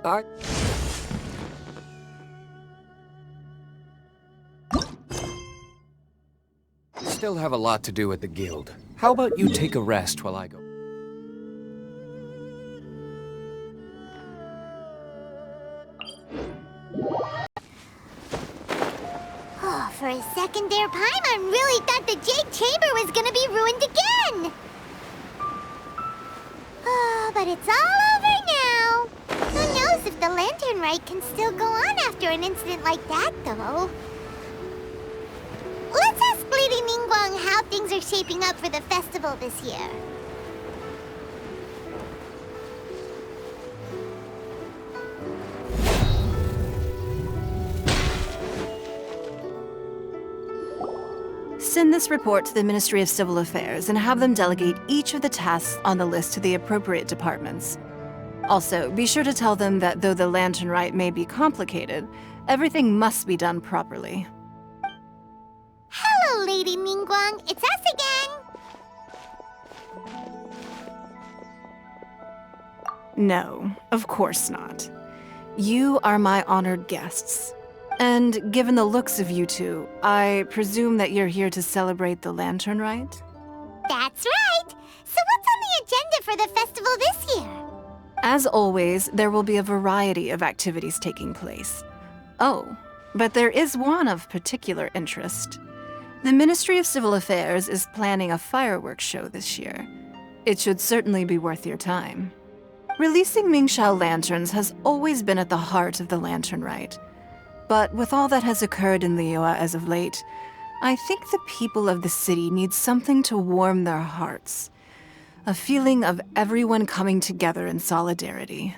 I... still have a lot to do at the guild. How about you take a rest while I go? Oh, for a second there, Paimon really thought the Jade Chamber was gonna be ruined again! Oh, but it's all over now! Who knows if the Lantern Rite can still go on after an incident like that, though? Let's ask Lady Ningguang how things are shaping up for the festival this year. Send this report to the Ministry of Civil Affairs and have them delegate each of the tasks on the list to the appropriate departments. Also, be sure to tell them that though the Lantern Rite may be complicated, everything must be done properly. Hello, Lady Ningguang. It's us again. No, of course not. You are my honored guests. And given the looks of you two, I presume that you're here to celebrate the Lantern Rite? That's right. So what's on the agenda for the festival this year? As always, there will be a variety of activities taking place. Oh, but there is one of particular interest. The Ministry of Civil Affairs is planning a fireworks show this year. It should certainly be worth your time. Releasing Mingxiao lanterns has always been at the heart of the Lantern Rite. But with all that has occurred in Liyue as of late, I think the people of the city need something to warm their hearts. A feeling of everyone coming together in solidarity.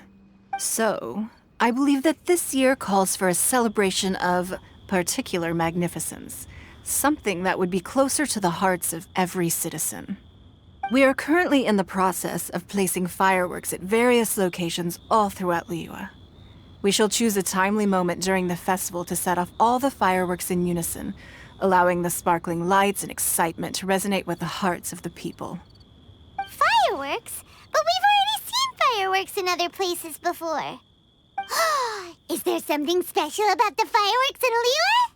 So, I believe that this year calls for a celebration of particular magnificence. Something that would be closer to the hearts of every citizen. We are currently in the process of placing fireworks at various locations all throughout Liyue. We shall choose a timely moment during the festival to set off all the fireworks in unison, allowing the sparkling lights and excitement to resonate with the hearts of the people. Fireworks? But we've already seen fireworks in other places before. Is there something special about the fireworks in Liyue?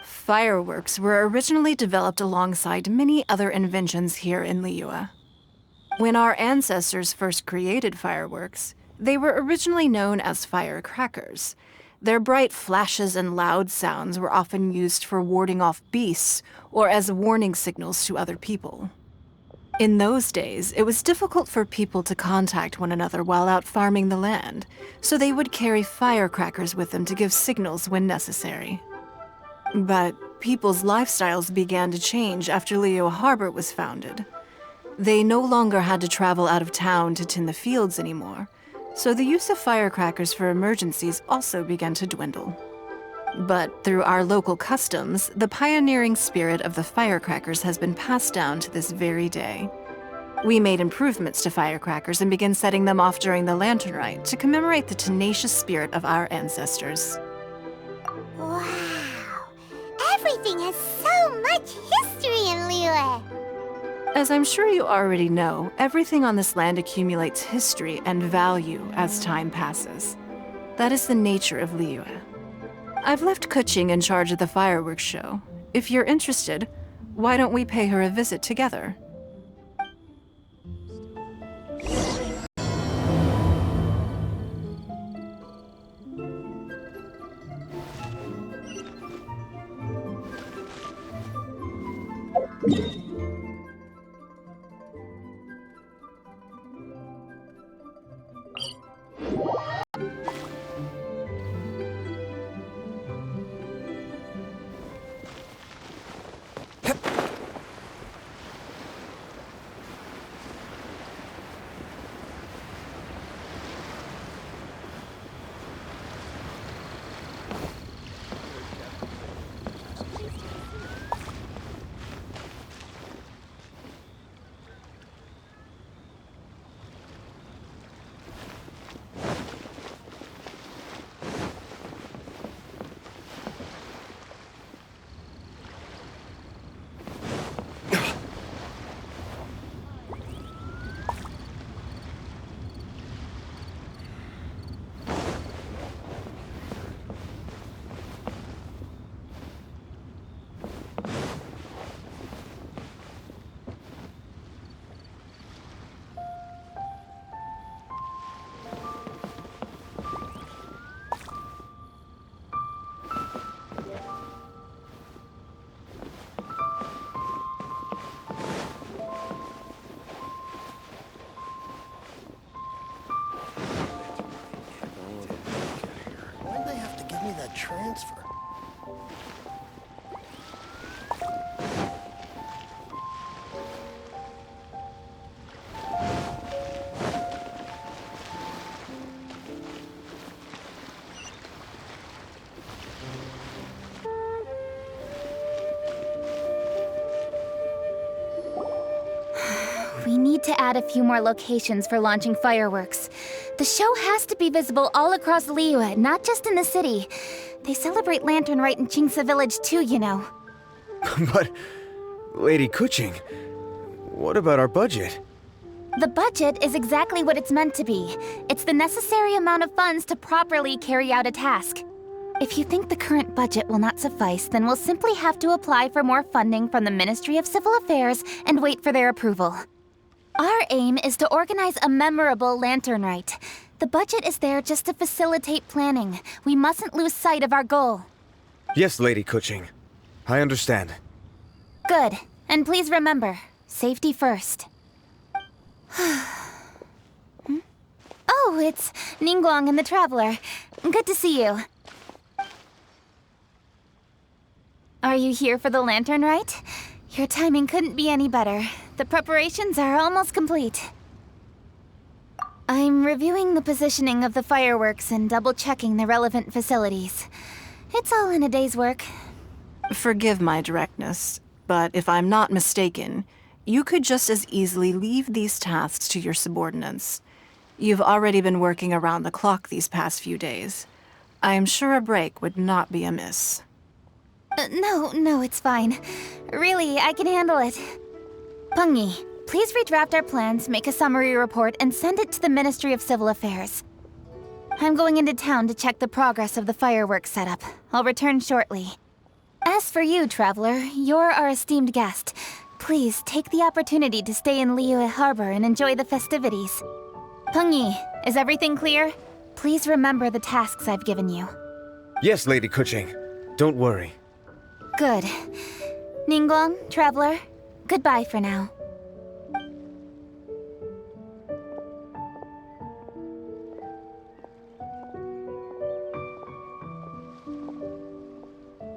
Fireworks were originally developed alongside many other inventions here in Liyue. When our ancestors first created fireworks, they were originally known as firecrackers. Their bright flashes and loud sounds were often used for warding off beasts or as warning signals to other people. In those days, it was difficult for people to contact one another while out farming the land, so they would carry firecrackers with them to give signals when necessary. But people's lifestyles began to change after Liyue Harbor was founded. They no longer had to travel out of town to tend the fields anymore, so the use of firecrackers for emergencies also began to dwindle. But through our local customs, the pioneering spirit of the firecrackers has been passed down to this very day. We made improvements to firecrackers and began setting them off during the Lantern Rite to commemorate the tenacious spirit of our ancestors. Wow! Everything has so much history in Liyue! As I'm sure you already know, everything on this land accumulates history and value as time passes. That is the nature of Liyue. I've left Kuching in charge of the fireworks show. If you're interested, why don't we pay her a visit together? transfer. We need to add a few more locations for launching fireworks. The show has to be visible all across Liyue, not just in the city. They celebrate Lantern Rite in Qingce Village too, you know. But, Lady Kuching, what about our budget? The budget is exactly what it's meant to be. It's the necessary amount of funds to properly carry out a task. If you think the current budget will not suffice, then we'll simply have to apply for more funding from the Ministry of Civil Affairs and wait for their approval. Our aim is to organize a memorable Lantern Rite. The budget is there just to facilitate planning. We mustn't lose sight of our goal. Yes, Lady Kuching. I understand. Good. And please remember, safety first. Oh, it's Ningguang and the Traveler. Good to see you. Are you here for the Lantern Rite? Your timing couldn't be any better. The preparations are almost complete. I'm reviewing the positioning of the fireworks and double-checking the relevant facilities. It's all in a day's work. Forgive my directness, but if I'm not mistaken, you could just as easily leave these tasks to your subordinates. You've already been working around the clock these past few days. I'm sure a break would not be amiss. No, it's fine. Really, I can handle it. Pengyi, please redraft our plans, make a summary report, and send it to the Ministry of Civil Affairs. I'm going into town to check the progress of the fireworks setup. I'll return shortly. As for you, Traveler, you're our esteemed guest. Please take the opportunity to stay in Liyue Harbor and enjoy the festivities. Pengyi, is everything clear? Please remember the tasks I've given you. Yes, Lady Kuching. Don't worry. Good. Ningguang, Traveler, goodbye for now.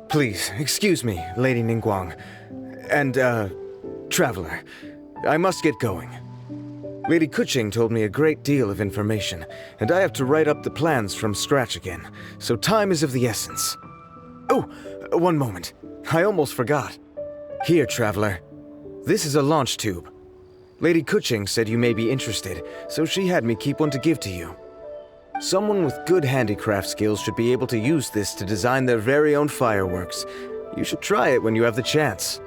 Please, excuse me, Lady Ningguang. And, Traveler. I must get going. Lady Kuching told me a great deal of information, and I have to write up the plans from scratch again, so time is of the essence. Oh, one moment. I almost forgot. Here, Traveler. This is a launch tube. Lady Kuching said you may be interested, so she had me keep one to give to you. Someone with good handicraft skills should be able to use this to design their very own fireworks. You should try it when you have the chance.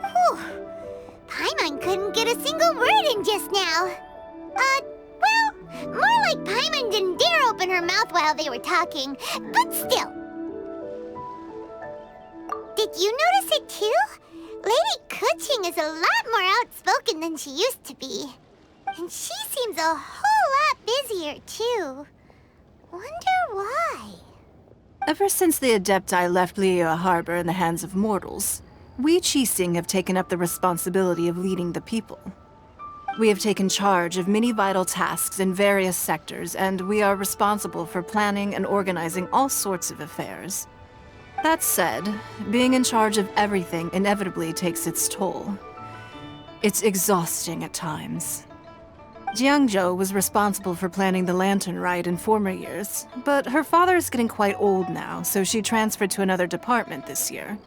Whew. Paimon couldn't get a single word in just now. More like Paimon didn't dare open her mouth while they were talking, but still. Did you notice it too? Lady Kuching is a lot more outspoken than she used to be. And she seems a whole lot busier too. Wonder why? Ever since the Adepti left Liyue Harbor in the hands of mortals, we Qixing have taken up the responsibility of leading the people. We have taken charge of many vital tasks in various sectors, and we are responsible for planning and organizing all sorts of affairs. That said, being in charge of everything inevitably takes its toll. It's exhausting at times. Jiangzhou was responsible for planning the Lantern Rite in former years, but her father is getting quite old now, so she transferred to another department this year.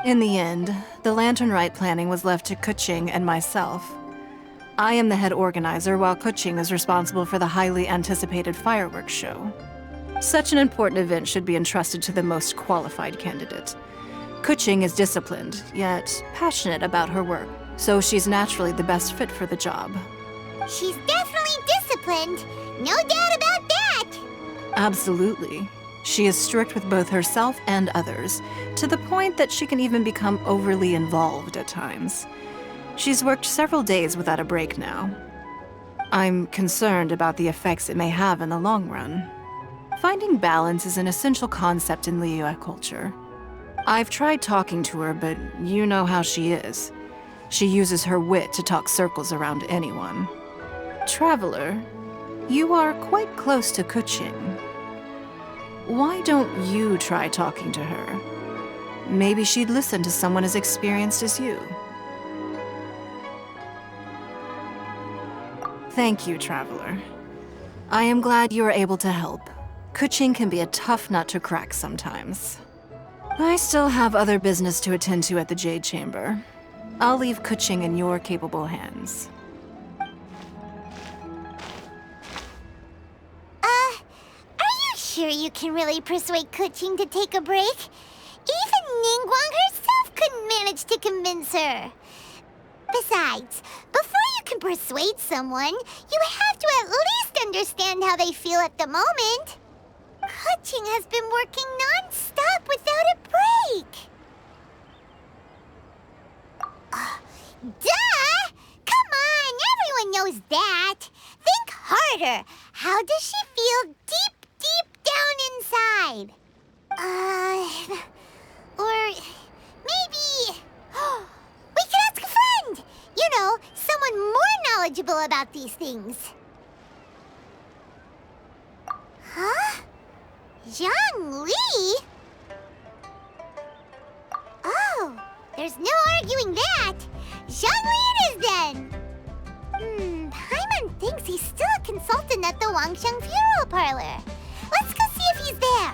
In the end, the Lantern Rite planning was left to Kuching and myself. I am the head organizer, while Kuching is responsible for the highly anticipated fireworks show. Such an important event should be entrusted to the most qualified candidate. Kuching is disciplined, yet passionate about her work, so she's naturally the best fit for the job. She's definitely disciplined. No doubt about that. Absolutely. She is strict with both herself and others, to the point that she can even become overly involved at times. She's worked several days without a break now. I'm concerned about the effects it may have in the long run. Finding balance is an essential concept in Liyue culture. I've tried talking to her, but you know how she is. She uses her wit to talk circles around anyone. Traveler, you are quite close to Kuching. Why don't you try talking to her? Maybe she'd listen to someone as experienced as you. Thank you, Traveler. I am glad you were able to help. Kuching can be a tough nut to crack sometimes. I still have other business to attend to at the Jade Chamber. I'll leave Kuching in your capable hands. Are you sure you can really persuade Kuching to take a break? Even Ningguang herself couldn't manage to convince her. Besides, before you can persuade someone, you have to at least understand how they feel at the moment. Kuching has been working non-stop without a break. Duh! Come on, everyone knows that. Think harder. How does she feel deep down inside? Or maybe... we could ask a friend! You know, someone more knowledgeable about these things. Huh? Zhongli? Oh, there's no arguing that. Zhongli it is then. Paimon thinks he's still a consultant at the Wangsheng funeral parlor. Let's go see if he's there.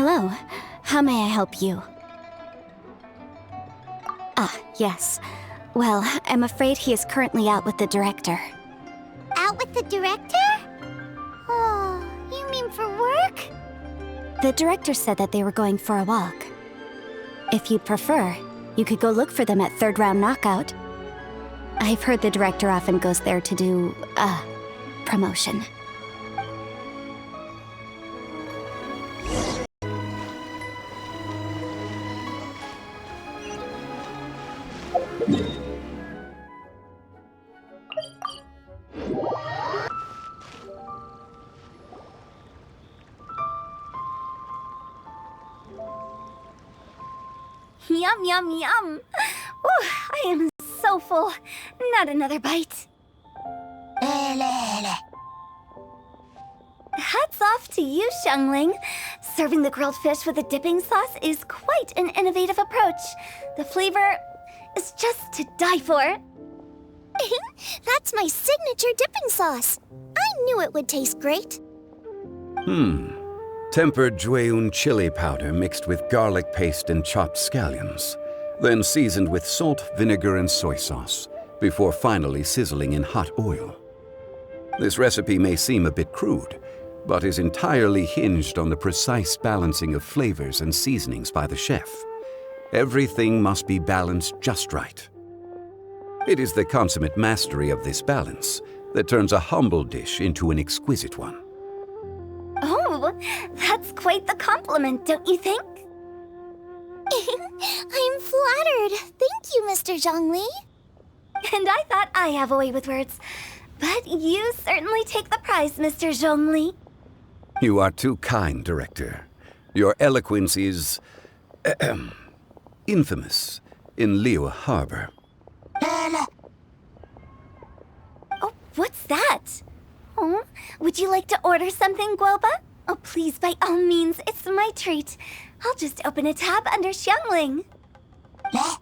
Hello. How may I help you? Ah, yes. Well, I'm afraid he is currently out with the director. Out with the director? Oh, you mean for work? The director said that they were going for a walk. If you'd prefer, you could go look for them at third round knockout. I've heard the director often goes there to do, promotion. Yum, yum, yum. Ooh, I am so full. Not another bite. Hats off to you, Zhongli. Serving the grilled fish with a dipping sauce is quite an innovative approach. The flavor is just to die for. That's my signature dipping sauce. I knew it would taste great. Tempered Jueyun chili powder mixed with garlic paste and chopped scallions, then seasoned with salt, vinegar, and soy sauce, before finally sizzling in hot oil. This recipe may seem a bit crude, but is entirely hinged on the precise balancing of flavors and seasonings by the chef. Everything must be balanced just right. It is the consummate mastery of this balance that turns a humble dish into an exquisite one. Oh, that's quite the compliment, don't you think? I'm flattered. Thank you, Mr. Zhongli. And I thought I have a way with words. But you certainly take the prize, Mr. Zhongli. You are too kind, Director. Your eloquence is infamous in Liyue Harbor. Oh, what's that? Oh, would you like to order something, Guoba? Oh, please, by all means, it's my treat. I'll just open a tab under Xiangling. Hey,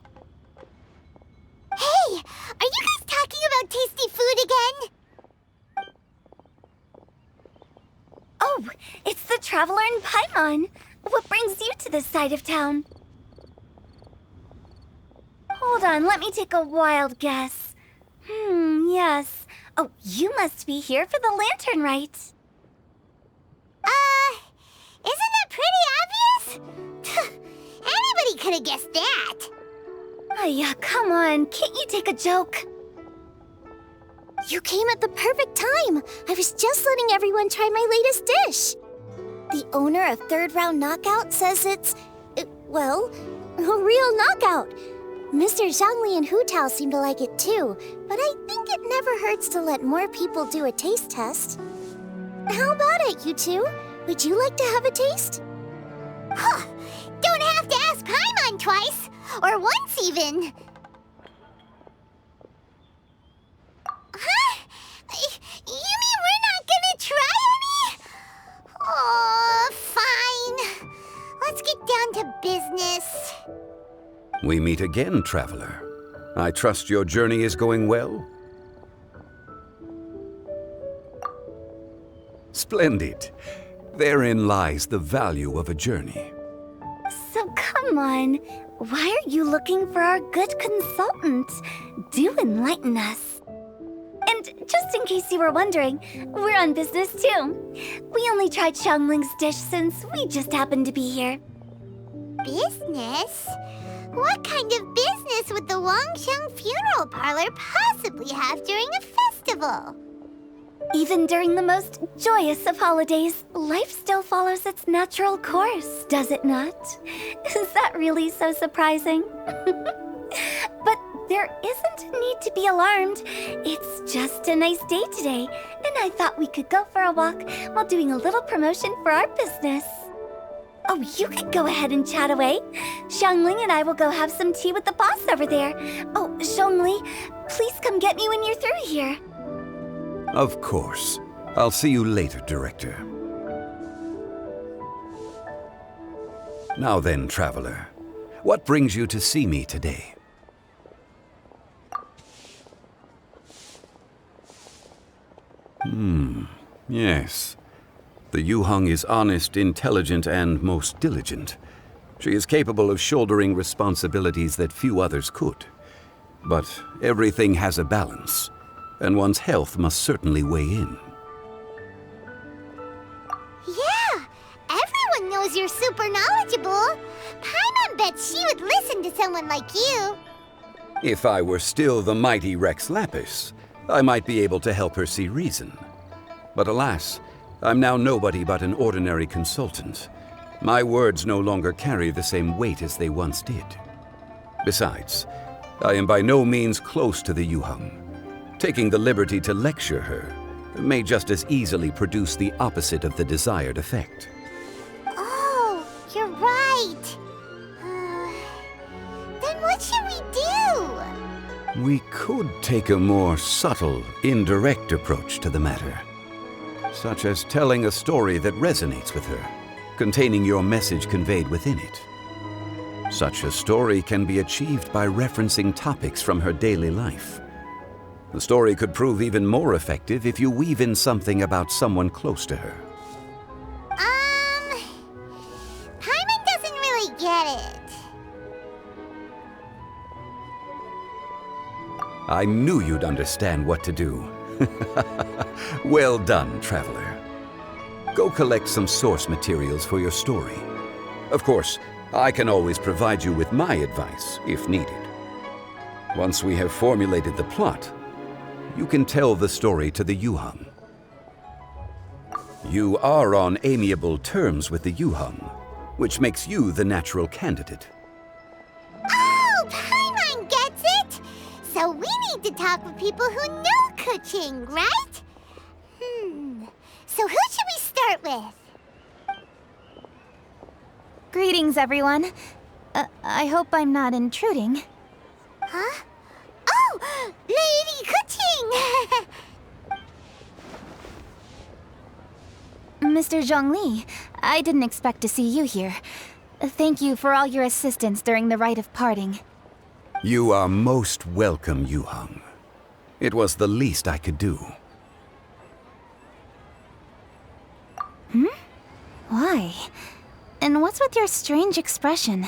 are you guys talking about tasty food again? Oh, it's the Traveler in Paimon. What brings you to this side of town? Hold on, let me take a wild guess. Yes. Oh, you must be here for the lantern rite. Isn't that pretty obvious? Anybody could have guessed that. Oh, yeah, come on. Can't you take a joke? You came at the perfect time. I was just letting everyone try my latest dish. The owner of Third Round Knockout says it's, well, a real knockout. Mr. Zhongli and Hu Tao seem to like it too, but I think it never hurts to let more people do a taste test. How about it, you two? Would you like to have a taste? Huh. Don't have to ask Paimon twice, or once even. Huh? You mean we're not gonna try any? Oh, fine. Let's get down to business. We meet again, Traveler. I trust your journey is going well? Splendid. Therein lies the value of a journey. So come on. Why are you looking for our good consultant? Do enlighten us. And just in case you were wondering, we're on business too. We only tried Xiangling's dish since we just happened to be here. Business? What kind of business would the Wangsheng funeral parlor possibly have during a festival? Even during the most joyous of holidays, life still follows its natural course, does it not? Is that really so surprising? But there isn't need to be alarmed. It's just a nice day today, and I thought we could go for a walk while doing a little promotion for our business. Oh, you could go ahead and chat away. Xiangling and I will go have some tea with the boss over there. Oh, Zhongli, please come get me when you're through here. Of course. I'll see you later, Director. Now then, Traveler, what brings you to see me today? Yes. The Yujing is honest, intelligent, and most diligent. She is capable of shouldering responsibilities that few others could. But everything has a balance, and one's health must certainly weigh in. Yeah, everyone knows you're super knowledgeable. Paimon bets she would listen to someone like you. If I were still the mighty Rex Lapis, I might be able to help her see reason. But alas, I'm now nobody but an ordinary consultant. My words no longer carry the same weight as they once did. Besides, I am by no means close to the Yujing. Taking the liberty to lecture her may just as easily produce the opposite of the desired effect. Oh, you're right. Then what should we do? We could take a more subtle, indirect approach to the matter, such as telling a story that resonates with her, containing your message conveyed within it. Such a story can be achieved by referencing topics from her daily life. The story could prove even more effective if you weave in something about someone close to her. Paimon doesn't really get it. I knew you'd understand what to do. Well done, traveler. Go collect some source materials for your story. Of course, I can always provide you with my advice, if needed. Once we have formulated the plot, you can tell the story to the Yujing. You are on amiable terms with the Yujing, which makes you the natural candidate. Oh, Paimon gets it! So we need to talk with people who know Kuching, right? So who should we start with? Greetings, everyone. I hope I'm not intruding. Huh? Oh! Lady Kuching! Mr. Zhongli, I didn't expect to see you here. Thank you for all your assistance during the rite of parting. You are most welcome, Yujing. It was the least I could do. Why? And what's with your strange expression?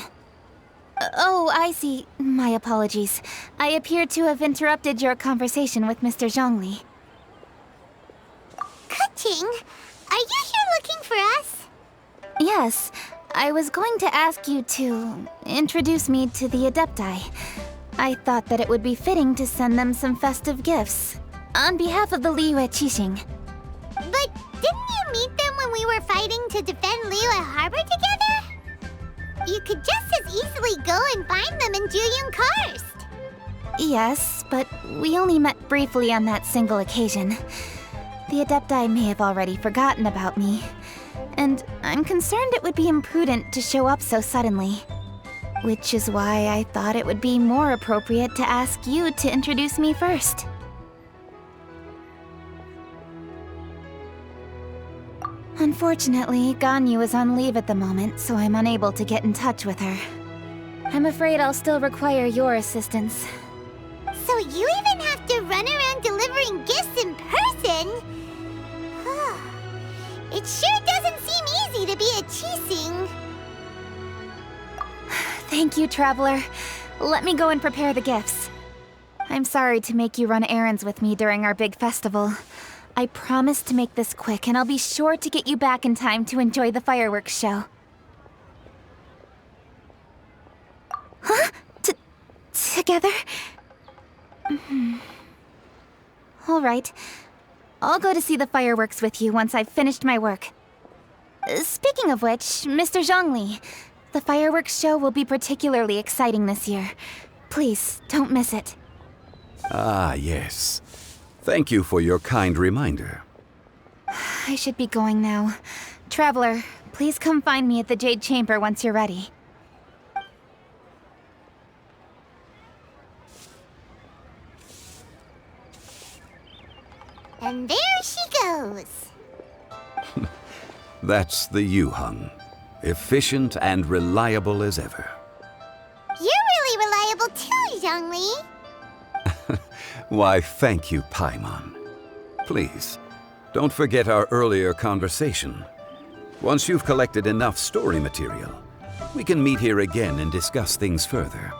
Oh, I see. My apologies. I appear to have interrupted your conversation with Mr. Zhongli. Kuching, are you here looking for us? Yes, I was going to ask you to introduce me to the Adepti. I thought that it would be fitting to send them some festive gifts. On behalf of the Liyue Qixing. But didn't you meet them when we were fighting to defend Liyue Harbor together? You could just as easily go and find them in Yujing Terrace. Yes, but we only met briefly on that single occasion. The Adepti may have already forgotten about me, and I'm concerned it would be imprudent to show up so suddenly. Which is why I thought it would be more appropriate to ask you to introduce me first. Unfortunately, Ganyu is on leave at the moment, so I'm unable to get in touch with her. I'm afraid I'll still require your assistance. So you even have to run around delivering gifts in person? It sure doesn't seem easy to be a Qixing. Thank you, Traveler. Let me go and prepare the gifts. I'm sorry to make you run errands with me during our big festival. I promise to make this quick, and I'll be sure to get you back in time to enjoy the fireworks show. Huh? Together? All right. I'll go to see the fireworks with you once I've finished my work. Speaking of which, Mr. Zhongli, the fireworks show will be particularly exciting this year. Please, don't miss it. Ah, yes. Thank you for your kind reminder. I should be going now. Traveler, please come find me at the Jade Chamber once you're ready. And there she goes. That's the Yujing. Efficient and reliable as ever. You're really reliable too, Zhongli. Why, thank you, Paimon. Please, Don't forget our earlier conversation. Once you've collected enough story material, we can meet here again and discuss things further.